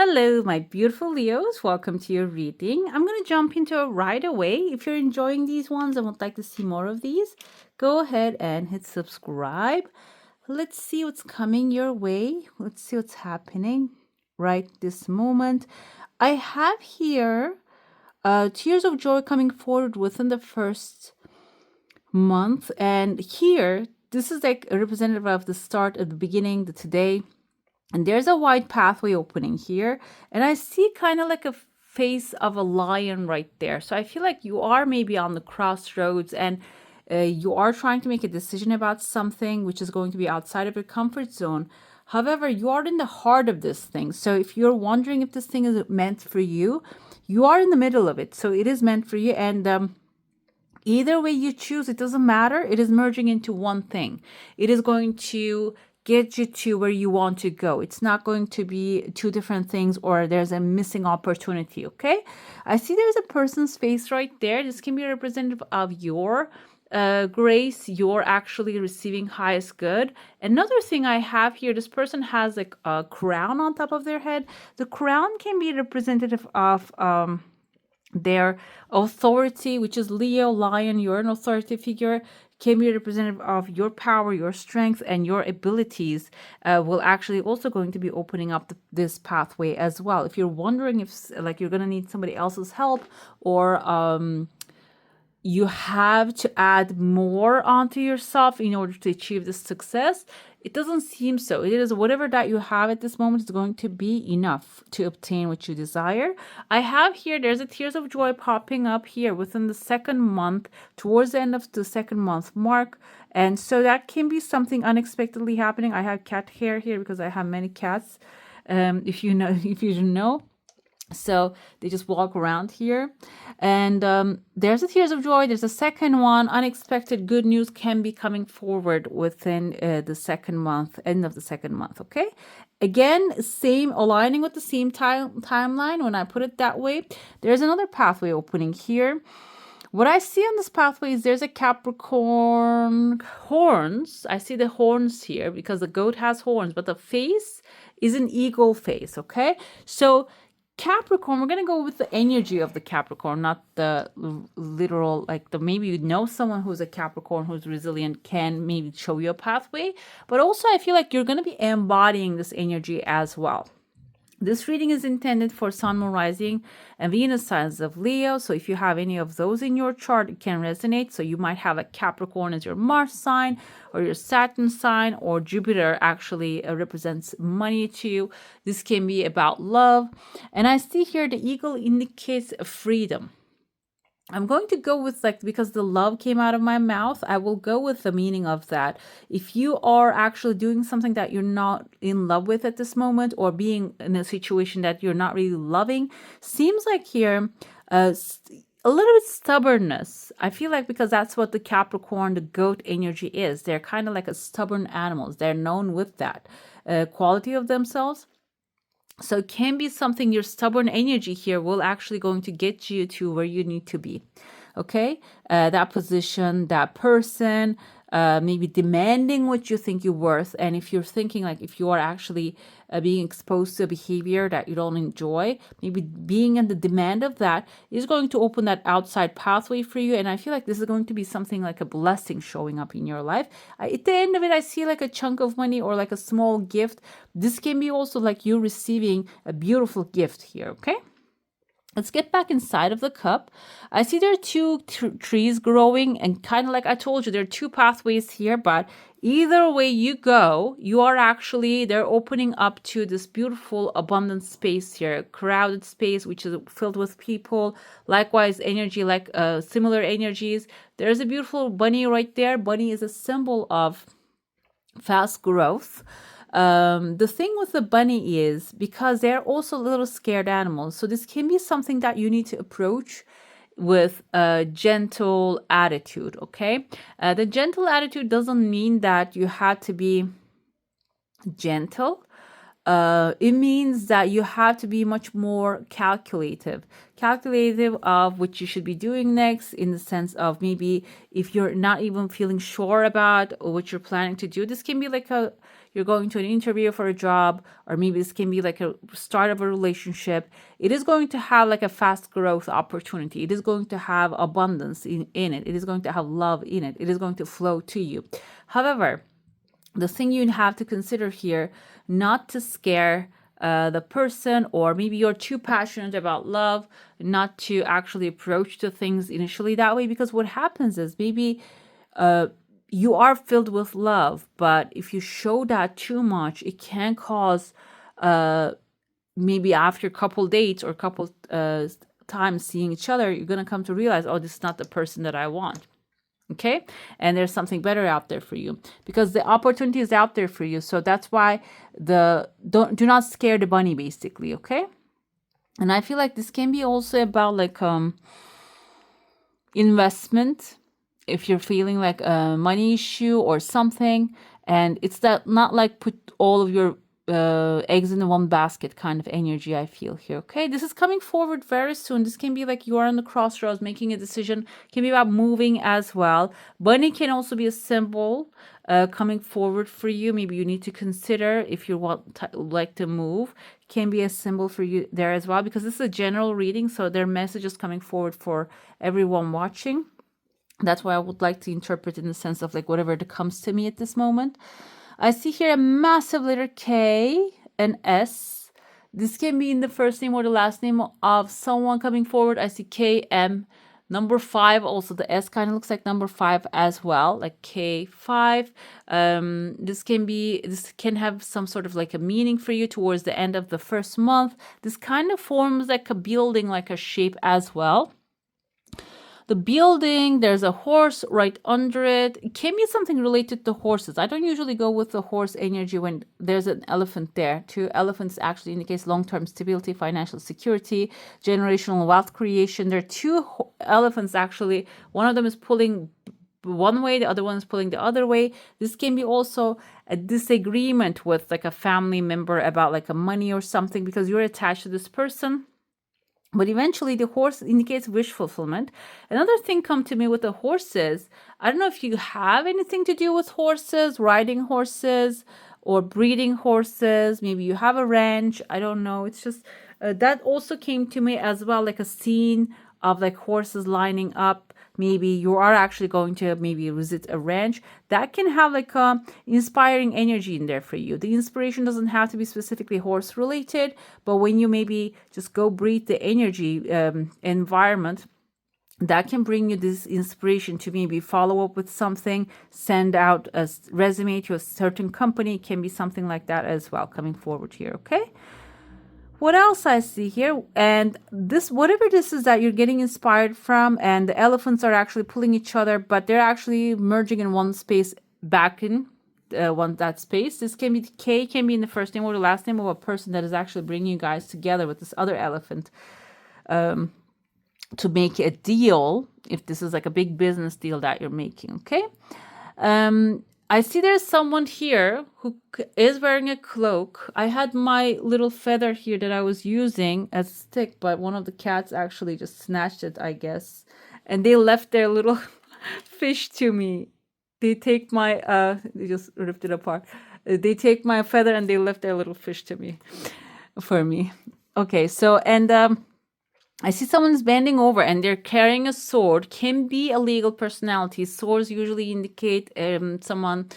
Hello, my beautiful Leos. Welcome to your reading. I'm going to jump into it right away. If you're enjoying these ones and would like to see more of these, go ahead and hit subscribe. Let's see what's coming your way. Let's see what's happening right this moment. I have here tears of joy coming forward within the first month. And here, this is like a representative of the start, at the beginning, the today. And there's a wide pathway opening here. And I see kind of like a face of a lion right there. So I feel like you are maybe on the crossroads and you are trying to make a decision about something which is going to be outside of your comfort zone. However, you are in the heart of this thing. So if you're wondering if this thing is meant for you, you are in the middle of it. So it is meant for you. And either way you choose, it doesn't matter. It is merging into one thing. It is going to get you to where you want to go. It's not going to be two different things or there's a missing opportunity, okay? I see there's a person's face right there. This can be a representative of your grace. You're actually receiving highest good. Another thing I have here, this person has like a crown on top of their head. The crown can be representative of their authority, which is Leo, lion. You're an authority figure, can be representative of your power, your strength, and your abilities. Will actually also going to be opening up this pathway as well. If you're wondering if like you're going to need somebody else's help, or you have to add more onto yourself in order to achieve this success, it doesn't seem so. It is whatever that you have at this moment is going to be enough to obtain what you desire. I have here, there's a tears of joy popping up here within the second month, towards the end of the second month mark. And so that can be something unexpectedly happening. I have cat hair here because I have many cats. If you didn't know. So they just walk around here. And there's a tears of joy. There's a second one. Unexpected good news can be coming forward within the second month, end of the second month. Okay. Again, same, aligning with the same timeline. When I put it that way, there's another pathway opening here. What I see on this pathway is there's a Capricorn horns. I see the horns here because the goat has horns, but the face is an eagle face. Okay. So Capricorn, we're going to go with the energy of the Capricorn, not the literal, like maybe you know someone who's a Capricorn who's resilient can maybe show you a pathway. But also I feel like you're going to be embodying this energy as well. This reading is intended for Sun, Moon, Rising, and Venus signs of Leo. So if you have any of those in your chart, it can resonate. So you might have a Capricorn as your Mars sign or your Saturn sign, or Jupiter actually represents money to you. This can be about love. And I see here the eagle indicates freedom. I'm going to go with because the love came out of my mouth, I will go with the meaning of that. If you are actually doing something that you're not in love with at this moment, or being in a situation that you're not really loving, seems like here a little bit stubbornness. I feel like because that's what the Capricorn, the goat energy is. They're kind of like a stubborn animals. They're known with that quality of themselves. So it can be something, your stubborn energy here will actually going to get you to where you need to be. Okay, that position, that person, maybe demanding what you think you're worth. And if you're thinking like if you are actually being exposed to a behavior that you don't enjoy, maybe being in the demand of that is going to open that outside pathway for you. And I feel like this is going to be something like a blessing showing up in your life. At the end of it, I see like a chunk of money or like a small gift. This can be also like you receiving a beautiful gift here. Okay. Let's get back inside of the cup. I see there are two trees growing, and kind of like I told you, there are two pathways here, but either way you go, you are actually, they're opening up to this beautiful abundant space here, crowded space, which is filled with people. Likewise, energy, like similar energies. There's a beautiful bunny right there. Bunny is a symbol of fast growth. The thing with the bunny is because they're also little scared animals. So this can be something that you need to approach with a gentle attitude. Okay. The gentle attitude doesn't mean that you have to be gentle. It means that you have to be much more calculative of what you should be doing next, in the sense of maybe if you're not even feeling sure about what you're planning to do, this can be like you're going to an interview for a job, or maybe this can be like a start of a relationship. It is going to have like a fast growth opportunity. It is going to have abundance in it. It is going to have love in it. It is going to flow to you. However, the thing you have to consider here, not to scare the person, or maybe you're too passionate about love not to actually approach the things initially that way, because what happens is maybe you are filled with love, but if you show that too much, it can cause maybe after a couple dates or a couple times seeing each other, you're going to come to realize, oh, this is not the person that I want. Okay, and there's something better out there for you, because the opportunity is out there for you. So that's why do not scare the bunny, basically. Okay, and I feel like this can be also about like investment, if you're feeling like a money issue or something, and it's that not like put all of your eggs in one basket kind of energy I feel here. Okay, this is coming forward very soon. This can be like you are on the crossroads making a decision. It can be about moving as well. Bunny can also be a symbol coming forward for you. Maybe you need to consider if you like to move. It can be a symbol for you there as well, because this is a general reading, so there are messages coming forward for everyone watching. That's why I would like to interpret in the sense of like whatever that comes to me at this moment. I see here a massive letter K, an S. This can be in the first name or the last name of someone coming forward. I see KM. Number 5, also the S kind of looks like number 5 as well, like K5. This can have some sort of like a meaning for you towards the end of the first month. This kind of forms like a building, like a shape as well. The building, there's a horse right under it. It can be something related to horses. I don't usually go with the horse energy when there's an elephant there. 2 elephants actually indicates long-term stability, financial security, generational wealth creation. There are 2 elephants actually. One of them is pulling one way, the other one is pulling the other way. This can be also a disagreement with like a family member about like a money or something, because you're attached to this person. But eventually the horse indicates wish fulfillment. Another thing come to me with the horses. I don't know if you have anything to do with horses, riding horses or breeding horses. Maybe you have a ranch. I don't know. It's just that also came to me as well, like a scene of like horses lining up. Maybe you are actually going to maybe visit a ranch. That can have like a inspiring energy in there for you. The inspiration doesn't have to be specifically horse related, but when you maybe just go breathe the energy environment, that can bring you this inspiration to maybe follow up with something, send out a resume to a certain company. It can be something like that as well coming forward here. Okay. What else I see here? And this, whatever this is that you're getting inspired from, and the elephants are actually pulling each other, but they're actually merging in one space back in that space. This can be K, can be in the first name or the last name of a person that is actually bringing you guys together with this other elephant to make a deal, if this is like a big business deal that you're making. Okay. I see there's someone here who is wearing a cloak. I had my little feather here that I was using as a stick, but one of the cats actually just snatched it, I guess. And they left their little fish to me. They take my, they just ripped it apart. They take my feather and they left their little fish to me, for me. Okay, so, and I see someone's bending over and they're carrying a sword. Can be a legal personality. Swords usually indicate someone,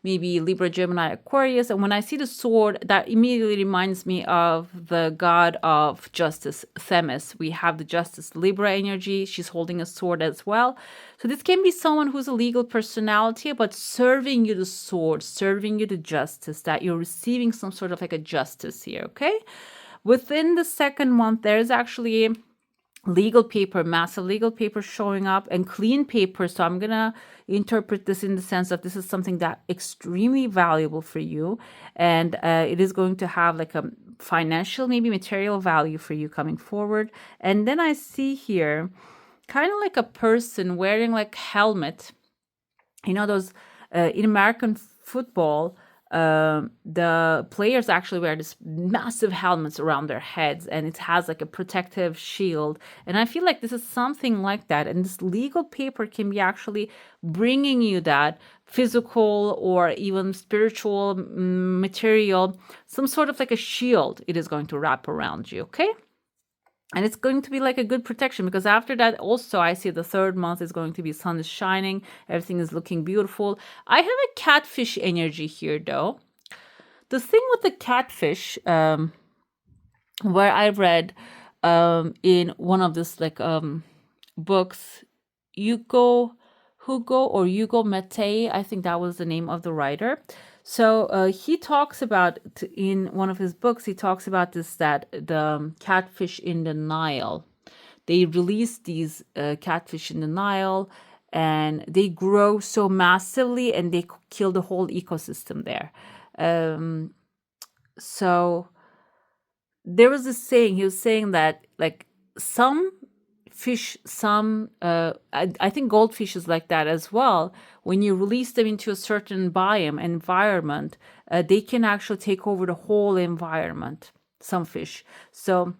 maybe Libra, Gemini, Aquarius. And when I see the sword, that immediately reminds me of the god of justice, Themis. We have the justice Libra energy. She's holding a sword as well. So this can be someone who's a legal personality, but serving you the sword, serving you the justice, that you're receiving some sort of like a justice here, okay? Within the second month, there's actually legal paper, massive legal paper showing up, and clean paper. So I'm gonna interpret this in the sense of this is something that extremely valuable for you, and it is going to have like a financial, maybe material value for you coming forward. And then I see here kind of like a person wearing like helmet, you know, those in American football, the players actually wear this massive helmets around their heads, and it has like a protective shield. And I feel like this is something like that. And this legal paper can be actually bringing you that physical or even spiritual material, some sort of like a shield it is going to wrap around you, okay? And it's going to be like a good protection, because after that also I see the third month is going to be sun is shining, everything is looking beautiful. I have a catfish energy here though. The thing with the catfish, where I read in one of this like books, Hugo Mete, I think that was the name of the writer. So he talks about, in one of his books, he talks about this, that the catfish in the Nile, they release these catfish in the Nile, and they grow so massively and they kill the whole ecosystem there. So there was this saying, he was saying that like some fish, I think goldfish is like that as well. When you release them into a certain biome environment, they can actually take over the whole environment, some fish. So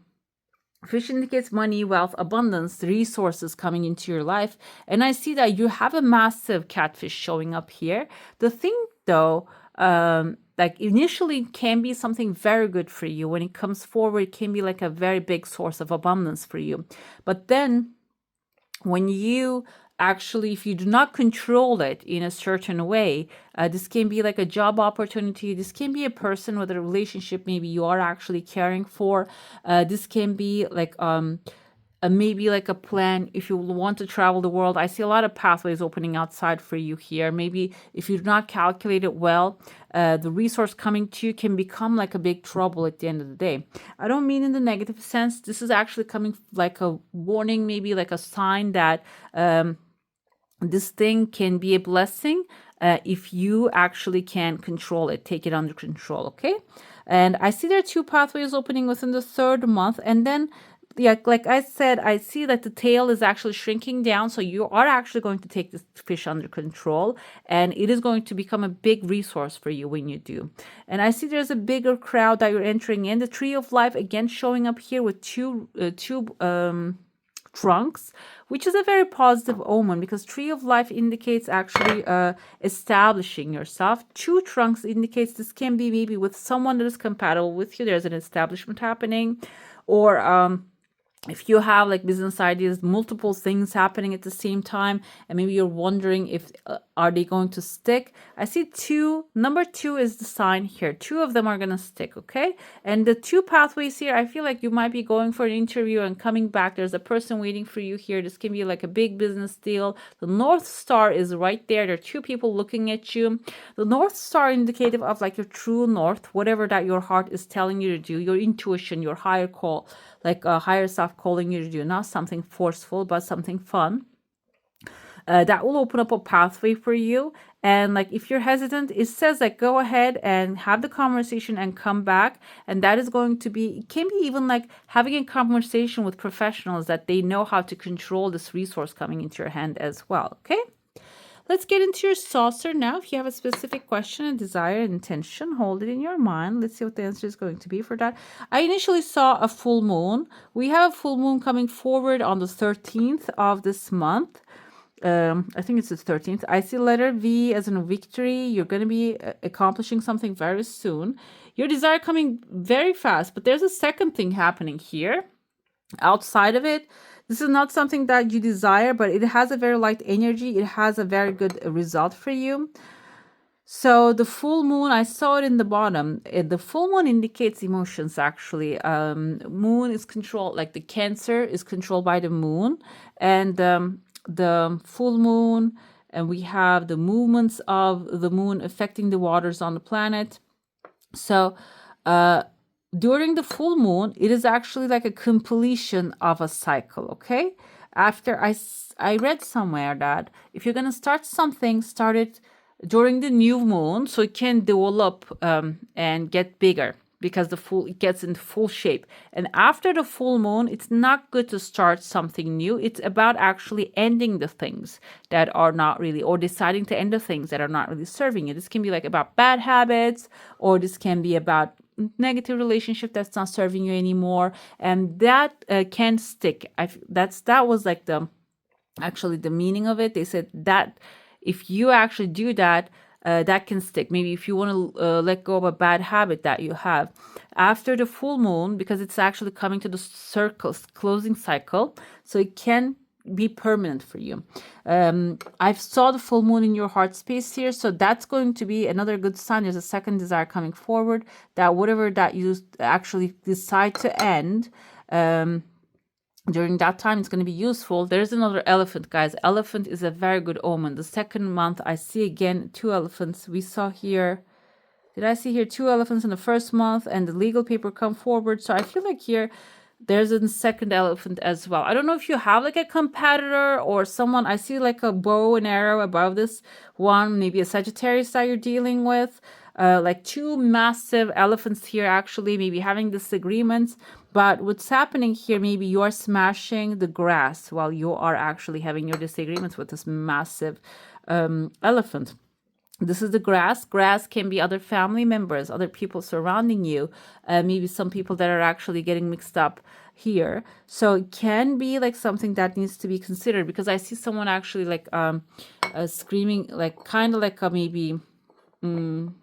fish indicates money, wealth, abundance, resources coming into your life. And I see that you have a massive catfish showing up here. The thing though, like initially can be something very good for you. When it comes forward, it can be like a very big source of abundance for you. But then when you actually, if you do not control it in a certain way, this can be like a job opportunity. This can be a person with a relationship maybe you are actually caring for. This can be like maybe like a plan if you want to travel the world. I see a lot of pathways opening outside for you here. Maybe if you do not calculate it well, the resource coming to you can become like a big trouble at the end of the day. I don't mean in the negative sense. This is actually coming like a warning, maybe like a sign that this thing can be a blessing if you actually can control it, take it under control, okay? And I see there are 2 pathways opening within the third month. And then, yeah, like I said, I see that the tail is actually shrinking down. So you are actually going to take this fish under control, and it is going to become a big resource for you when you do. And I see there's a bigger crowd that you're entering in. The Tree of Life again showing up here with two trunks, which is a very positive omen, because Tree of Life indicates actually establishing yourself. 2 trunks indicates this can be maybe with someone that is compatible with you. There's an establishment happening, or if you have like business ideas, multiple things happening at the same time, and maybe you're wondering if are they going to stick. I see 2. Number 2 is the sign here. 2 of them are going to stick, okay? And the 2 pathways here, I feel like you might be going for an interview and coming back. There's a person waiting for you here. This can be like a big business deal. The North Star is right there. There are 2 people looking at you. The North Star indicative of like your true north, whatever that your heart is telling you to do, your intuition, your higher call, like a higher self calling you to do, not something forceful, but something fun. That will open up a pathway for you. And like if you're hesitant, it says like go ahead and have the conversation and come back. And that is going to be, it can be even like having a conversation with professionals that they know how to control this resource coming into your hand as well. Okay. Let's get into your saucer now. If you have a specific question, a desire, intention, hold it in your mind. Let's see what the answer is going to be for that. I initially saw a full moon. We have a full moon coming forward on the 13th of this month. I think it's the 13th. I see letter V as in victory. You're going to be accomplishing something very soon. Your desire coming very fast, but there's a second thing happening here. Outside of it, this is not something that you desire, but it has a very light energy. It has a very good result for you. So the full moon, I saw it in the bottom. The full moon indicates emotions, actually. Moon is controlled, like the Cancer is controlled by the moon. And the full moon, and we have the movements of the moon affecting the waters on the planet. So during the full moon, it is actually like a completion of a cycle, okay? After I read somewhere that if you're going to start something, start it during the new moon so it can develop and get bigger. because it gets into full shape. And after the full moon, it's not good to start something new. It's about actually ending the things that are not really, or deciding to end the things that are not really serving you. This can be like about bad habits, or this can be about negative relationship that's not serving you anymore, and that can stick. That was like the meaning of it. They said that if you actually do that, that can stick. Maybe if you want to let go of a bad habit that you have after the full moon, because it's actually coming to the closing cycle, so it can be permanent for you. I saw the full moon in your heart space here, so that's going to be another good sign. There's a second desire coming forward, that whatever that you actually decide to end, during that time, it's going to be useful. There's another elephant, guys. Elephant is a very good omen. The second month, I see again 2 elephants. We saw here, did I see here 2 elephants in the first month, and the legal paper come forward? So I feel like here there's a second elephant as well. I don't know if you have like a competitor or someone. I see like a bow and arrow above this one, maybe a Sagittarius that you're dealing with. Like 2 massive elephants here, actually, maybe having disagreements. But what's happening here, maybe you are smashing the grass while you are actually having your disagreements with this massive elephant. This is the grass. Grass can be other family members, other people surrounding you, maybe some people that are actually getting mixed up here. So it can be like something that needs to be considered, because I see someone actually like screaming, like kind of like maybe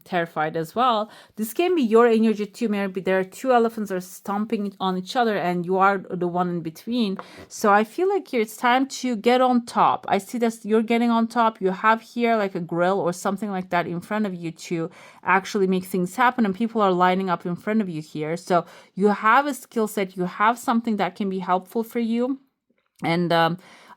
terrified as well. This can be your energy too. Maybe there are 2 elephants are stomping on each other and you are the one in between. So I feel like here it's time to get on top. I see that you're getting on top. You have here like a grill or something like that in front of you to actually make things happen, and people are lining up in front of you here. So you have a skill set, you have something that can be helpful for you. And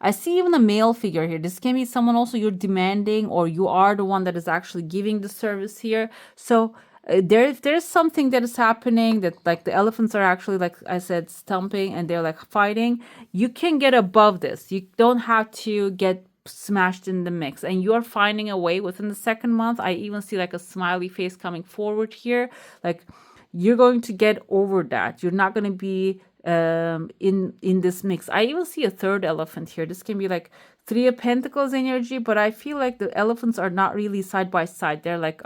I see even a male figure here. This can be someone also you're demanding, or you are the one that is actually giving the service here. So there's something that is happening, that like the elephants are actually, like I said, stomping and they're like fighting. You can get above this. You don't have to get smashed in the mix, and you're finding a way within the second month. I even see like a smiley face coming forward here. Like you're going to get over that. You're not going to be in this mix. I even see a third elephant here. This can be like 3 of Pentacles energy, but I feel like the elephants are not really side by side. They're like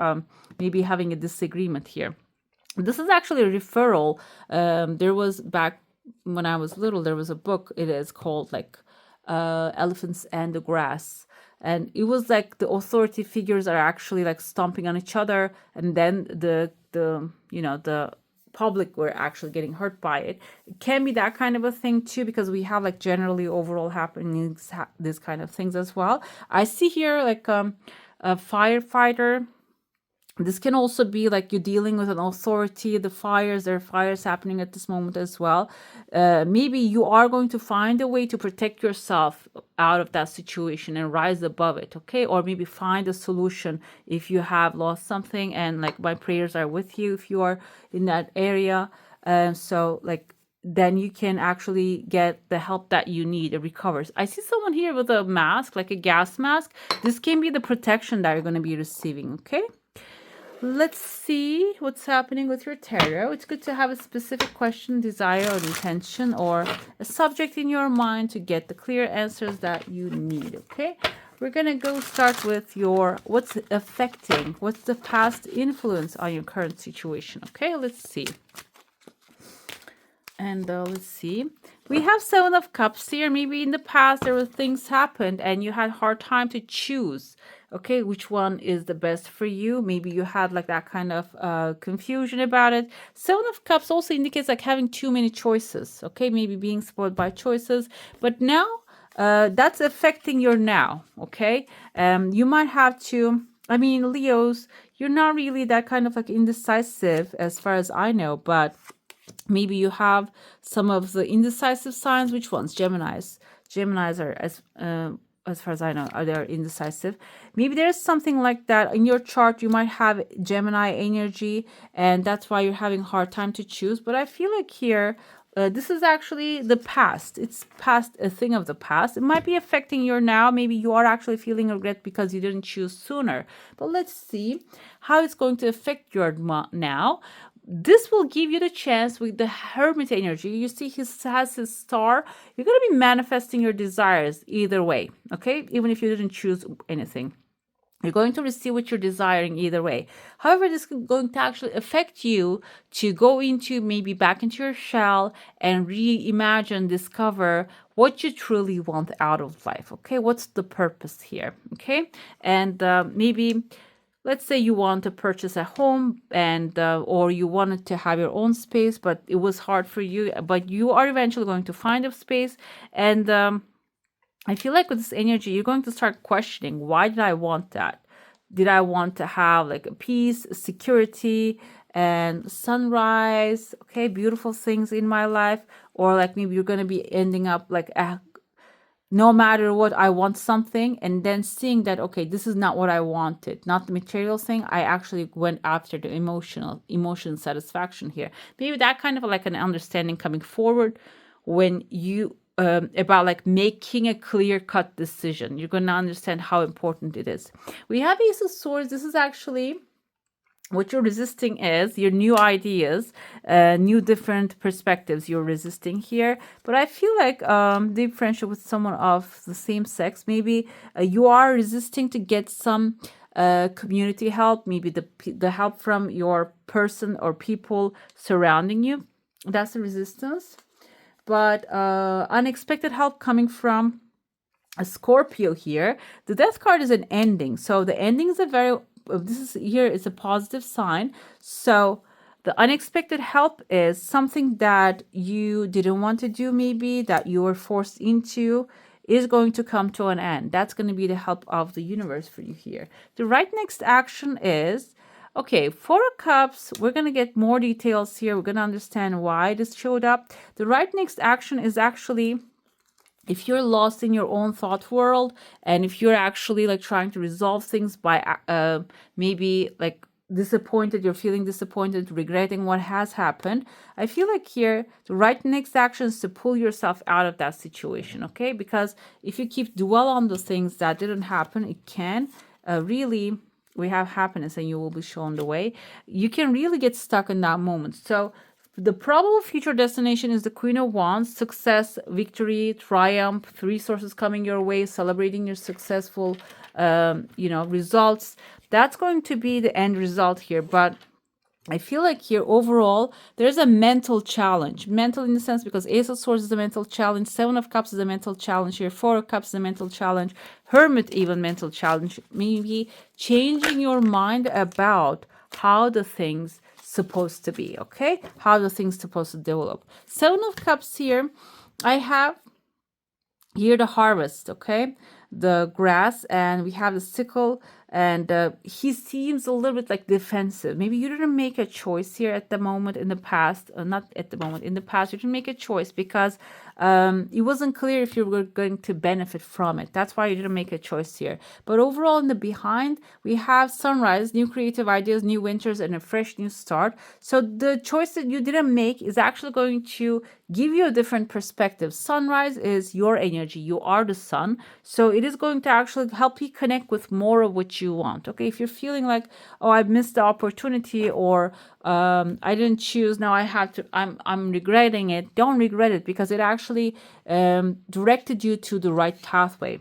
maybe having a disagreement here. This is actually a referral. There was, back when I was little, there was a book. It is called like Elephants and the Grass. And it was like the authority figures are actually like stomping on each other, and then the public were actually getting hurt by it. It can be that kind of a thing too, because we have like generally overall happenings, this kind of things as well. I see here like a firefighter. This can also be like you're dealing with an authority. There are fires happening at this moment as well. Maybe you are going to find a way to protect yourself out of that situation and rise above it, okay? Or maybe find a solution if you have lost something, and like my prayers are with you if you are in that area. So like then you can actually get the help that you need. It recovers. I see someone here with a mask, like a gas mask. This can be the protection that you're going to be receiving, okay? Let's see what's happening with your tarot. It's good to have a specific question, desire, or intention, or a subject in your mind to get the clear answers that you need, okay? We're going to go start with your, what's the past influence on your current situation, okay? Let's see. And let's see. We have 7 of Cups here. Maybe in the past there were things happened and you had a hard time to choose, okay, which one is the best for you. Maybe you had like that kind of confusion about it. 7 of Cups also indicates like having too many choices, okay, maybe being spoiled by choices. But now that's affecting your now, okay? You might have to, I mean, Leos, you're not really that kind of like indecisive as far as I know, but maybe you have some of the indecisive signs. Which ones? Geminis. Geminis are, as far as I know, they're indecisive. Maybe there's something like that in your chart. You might have Gemini energy, and that's why you're having a hard time to choose. But I feel like here, this is actually the past. It's past, a thing of the past. It might be affecting your now. Maybe you are actually feeling regret because you didn't choose sooner. But let's see how it's going to affect your now. this will give you the chance with the Hermit energy. You see he has his star. You're going to be manifesting your desires either way, okay? Even if you didn't choose anything. You're going to receive what you're desiring either way. However, this is going to actually affect you to go into maybe back into your shell and reimagine, discover what you truly want out of life. Okay, what's the purpose here? Okay, and maybe let's say you want to purchase a home and or you wanted to have your own space, but it was hard for you, but you are eventually going to find a space. And I feel like with this energy, you're going to start questioning, why did I want that? Did I want to have like a peace, security, and sunrise? Okay, beautiful things in my life. Or like maybe you're going to be ending up like, no matter what, I want something. And then seeing that, okay, this is not what I wanted, not the material thing. I actually went after the emotion satisfaction here. Maybe that kind of like an understanding coming forward when you about like making a clear-cut decision. You're going to understand how important it is. We have Ace of Swords. This is actually what you're resisting is your new ideas, new different perspectives you're resisting here. But I feel like deep friendship with someone of the same sex, maybe you are resisting to get some community help, maybe the help from your person or people surrounding you. That's the resistance. But unexpected help coming from a Scorpio here. The Death card is an ending. So the ending is a very, this is here is a positive sign. So the unexpected help is something that you didn't want to do, maybe that you were forced into, is going to come to an end. That's going to be the help of the universe for you here. The right next action is, okay, Four of Cups, we're going to get more details here. We're going to understand why this showed up. The right next action is actually, if you're lost in your own thought world, and if you're actually like trying to resolve things by maybe like disappointed, you're feeling disappointed, regretting what has happened, I feel like here the right next action is to pull yourself out of that situation, okay? Because if you keep dwell on the things that didn't happen, it can really, we have happiness and you will be shown the way. You can really get stuck in that moment. So the probable future destination is the Queen of Wands, success, victory, triumph, resources coming your way, celebrating your successful, results. That's going to be the end result here. But I feel like here overall, there's a mental challenge. Mental in the sense because Ace of Swords is a mental challenge. Seven of Cups is a mental challenge here. Four of Cups is a mental challenge. Hermit even mental challenge. Maybe changing your mind about how the things supposed to be, okay? How the things supposed to develop. Seven of Cups here, I have here the harvest, okay? The grass, and we have the sickle, and he seems a little bit like defensive. Maybe you didn't make a choice here at the moment in the past, not at the moment, in the past, you didn't make a choice because it wasn't clear if you were going to benefit from it. That's why you didn't make a choice here. But overall, in the behind, we have sunrise, new creative ideas, new winters, and a fresh new start. So the choice that you didn't make is actually going to give you a different perspective. Sunrise is your energy. You are the sun. So it is going to actually help you connect with more of what you want. Okay, if you're feeling like, oh, I missed the opportunity, or I didn't choose, now I have to, I'm regretting it. Don't regret it, because it actually directed you to the right pathway.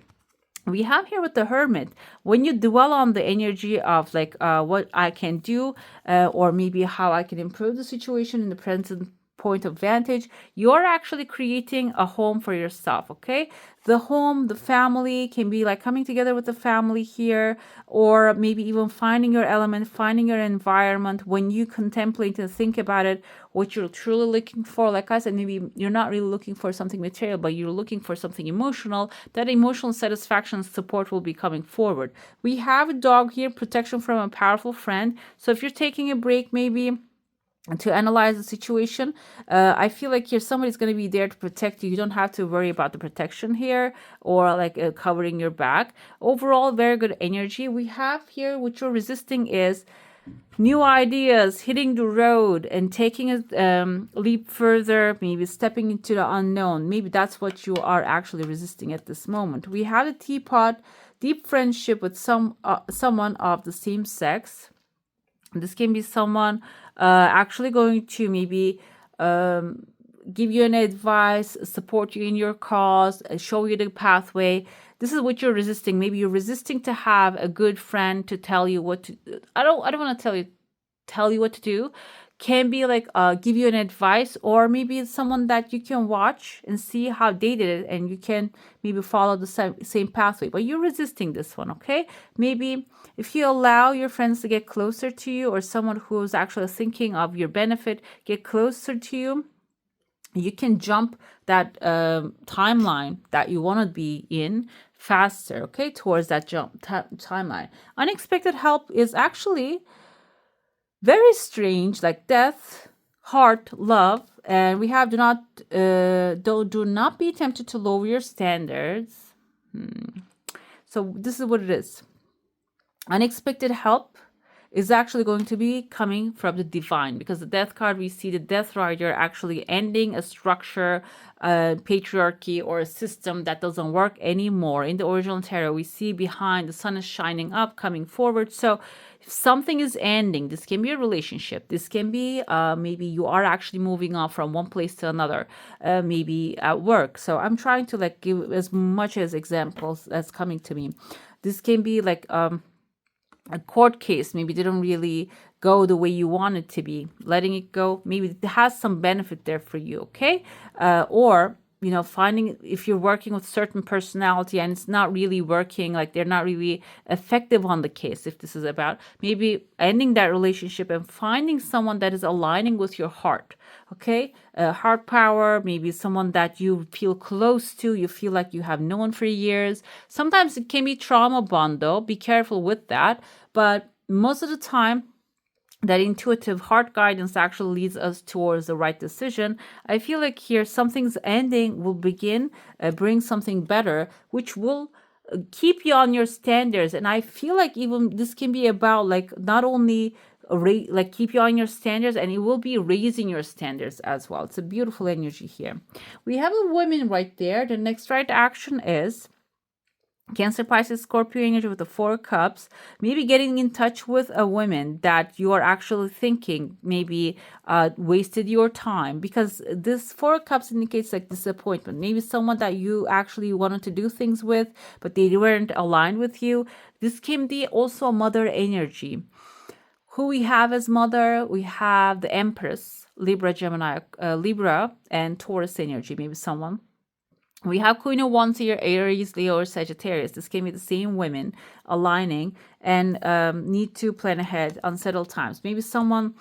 We have here with the Hermit, when you dwell on the energy of like what I can do, or maybe how I can improve the situation in the present point of vantage, you're actually creating a home for yourself, okay? The home, the family can be like coming together with the family here, or maybe even finding your element, finding your environment. When you contemplate and think about it, what you're truly looking for, like I said, maybe you're not really looking for something material, but you're looking for something emotional. That emotional satisfaction and support will be coming forward. We have a dog here, protection from a powerful friend. So if you're taking a break, maybe to analyze the situation, I feel like here somebody's going to be there to protect you. You don't have to worry about the protection here, or like covering your back. Overall, very good energy. We have here, what you're resisting is new ideas, hitting the road and taking a leap further, maybe stepping into the unknown. Maybe that's what you are actually resisting at this moment. We have a teapot, deep friendship with someone of the same sex. This can be someone actually going to maybe give you an advice, support you in your cause, show you the pathway. This is what you're resisting. Maybe you're resisting to have a good friend to tell you what to. I don't want to tell you what to do. Can be like give you an advice, or maybe it's someone that you can watch and see how they did it, and you can maybe follow the same pathway. But you're resisting this one, okay? Maybe if you allow your friends to get closer to you, or someone who's actually thinking of your benefit get closer to you, you can jump that timeline that you want to be in faster, okay, towards that timeline. Unexpected help is actually very strange, like death, heart, love, and we have do not be tempted to lower your standards. So this is what it is. Unexpected help is actually going to be coming from the divine, because the death card, we see the death rider actually ending a structure, patriarchy, or a system that doesn't work anymore. In the original tarot, we see behind the sun is shining up, coming forward. So if something is ending, this can be a relationship, this can be maybe you are actually moving on from one place to another, maybe at work. So I'm trying to like give as much as examples that's coming to me. This can be like a court case, maybe didn't really go the way you want it to be, letting it go, maybe it has some benefit there for you, okay? Or finding, if you're working with certain personality and it's not really working, like they're not really effective on the case, if this is about maybe ending that relationship and finding someone that is aligning with your heart, okay? Heart power, maybe someone that you feel close to, you feel like you have known for years. Sometimes it can be trauma bond though, be careful with that. But most of the time, that intuitive heart guidance actually leads us towards the right decision. I feel like here something's ending will begin, bring something better, which will keep you on your standards. And I feel like even this can be about like not only like keep you on your standards, and it will be raising your standards as well. It's a beautiful energy here. We have a woman right there. The next right action is Cancer, Pisces, Scorpio energy with the Four of Cups. Maybe getting in touch with a woman that you are actually thinking maybe wasted your time, because this Four of Cups indicates like disappointment. Maybe someone that you actually wanted to do things with, but they weren't aligned with you. This can be also mother energy. Who we have as mother? We have the Empress, Libra, Gemini, Libra, and Taurus energy. Maybe someone. We have Queen of Wands here, Aries, Leo, or Sagittarius. This can be the same women aligning and need to plan ahead, unsettled times. Maybe someone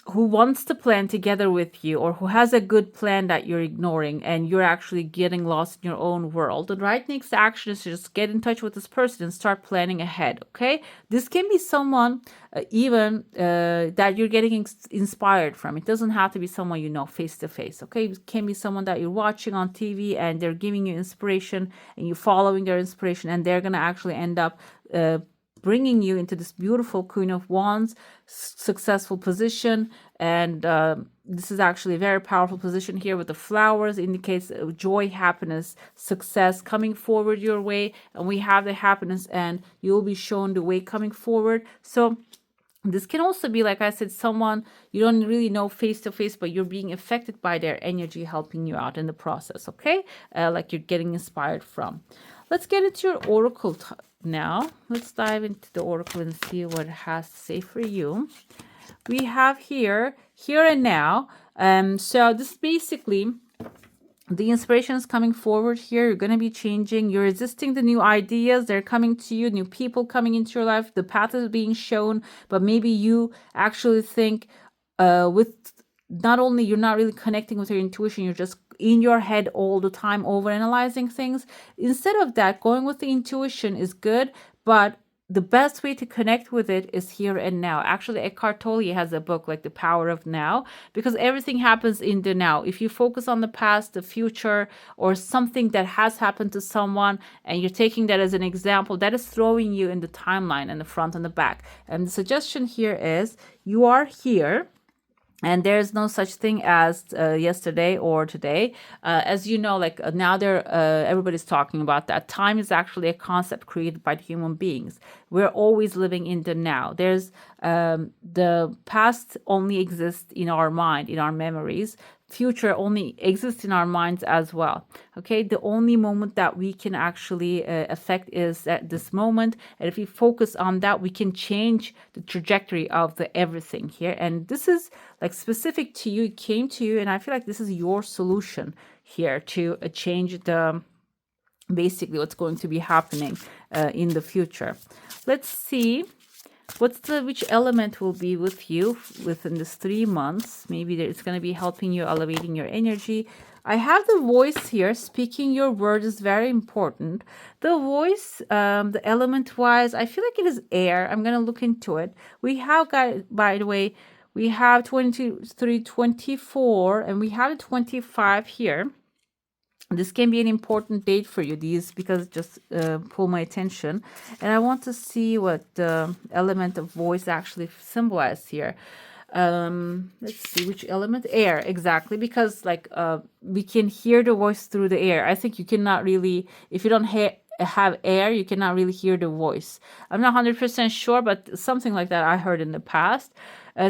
who wants to plan together with you, or who has a good plan that you're ignoring and you're actually getting lost in your own world. The right next action is to just get in touch with this person and start planning ahead, okay? This can be someone even that you're getting inspired from. It doesn't have to be someone you know face to face, okay? It can be someone that you're watching on TV and they're giving you inspiration and you're following their inspiration, and they're going to actually end up bringing you into this beautiful Queen of Wands, successful position. And this is actually a very powerful position here with the flowers, indicates joy, happiness, success coming forward your way. And we have the happiness, and you'll be shown the way coming forward. So this can also be, like I said, someone you don't really know face to face, but you're being affected by their energy, helping you out in the process, okay? Like you're getting inspired from. Let's get into your oracle now. Let's dive into the oracle and see what it has to say for you. We have here and now. So this is basically the inspiration is coming forward here. You're going to be changing. You're resisting the new ideas. They're coming to you, new people coming into your life. The path is being shown, but maybe you actually think with not only you're not really connecting with your intuition, you're just in your head all the time over analyzing things. Instead of that, going with the intuition is good, but the best way to connect with it is here and now. Actually, Eckhart Tolle has a book like The Power of Now, because everything happens in the now. If you focus on the past, the future, or something that has happened to someone, and you're taking that as an example, that is throwing you in the timeline and the front and the back. And the suggestion here is you are here and there's no such thing as yesterday or today. As you know, like now they're everybody's talking about that time is actually a concept created by the human beings. We're always living in the now. There's the past only exists in our mind, in our memories. Future only exists in our minds as well. Okay, the only moment that we can actually affect is at this moment, and if we focus on that, we can change the trajectory of the everything here. And this is like specific to you, it came to you, and I feel like this is your solution here to change the basically what's going to be happening in the future. Let's see which element will be with you within this 3 months. Maybe it's going to be helping you, elevating your energy. I have the voice here. Speaking your word is very important. The voice, the element wise, I feel like it is air. I'm going to look into it. We have got, by the way, we have 23, 24, and we have 25 here. This can be an important date for you, these, because it just pull my attention. And I want to see what the element of voice actually symbolizes here. Let's see which element. Air, exactly, because like we can hear the voice through the air. I think you cannot really, if you don't have air, you cannot really hear the voice. I'm not 100% sure, but something like that I heard in the past.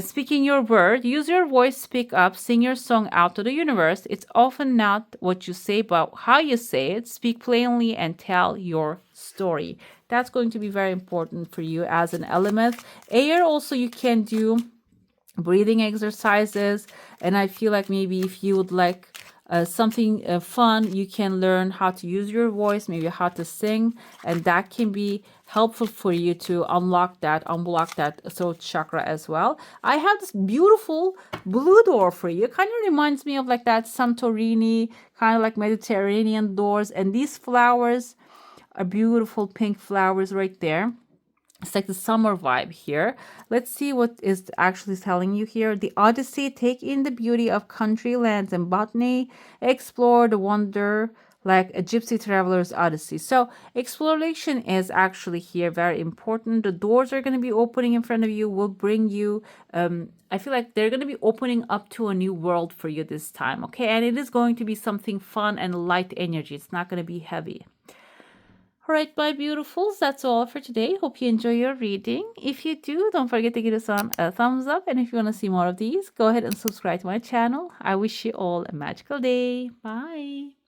Speaking your word, use your voice, speak up, sing your song out to the universe. It's often not what you say, but how you say it. Speak plainly and tell your story. That's going to be very important for you as an element. Air, also you can do breathing exercises, and I feel like maybe if you would like something fun, you can learn how to use your voice, maybe how to sing, and that can be helpful for you to unblock that throat chakra as well. I have this beautiful blue door for you. It kind of reminds me of like that Santorini, kind of like Mediterranean doors, and these flowers are beautiful pink flowers right there. It's like the summer vibe here. Let's see what is actually telling you here. The Odyssey, take in the beauty of country lands and botany, explore the wonder like a gypsy traveler's odyssey. So exploration is actually here very important. The doors are going to be opening in front of you, will bring you, I feel like they're going to be opening up to a new world for you this time. Okay, and it is going to be something fun and light energy. It's not going to be heavy. All right, my beautifuls, that's all for today. Hope you enjoy your reading. If you do, don't forget to give us a thumbs up. And if you want to see more of these, go ahead and subscribe to my channel. I wish you all a magical day. Bye.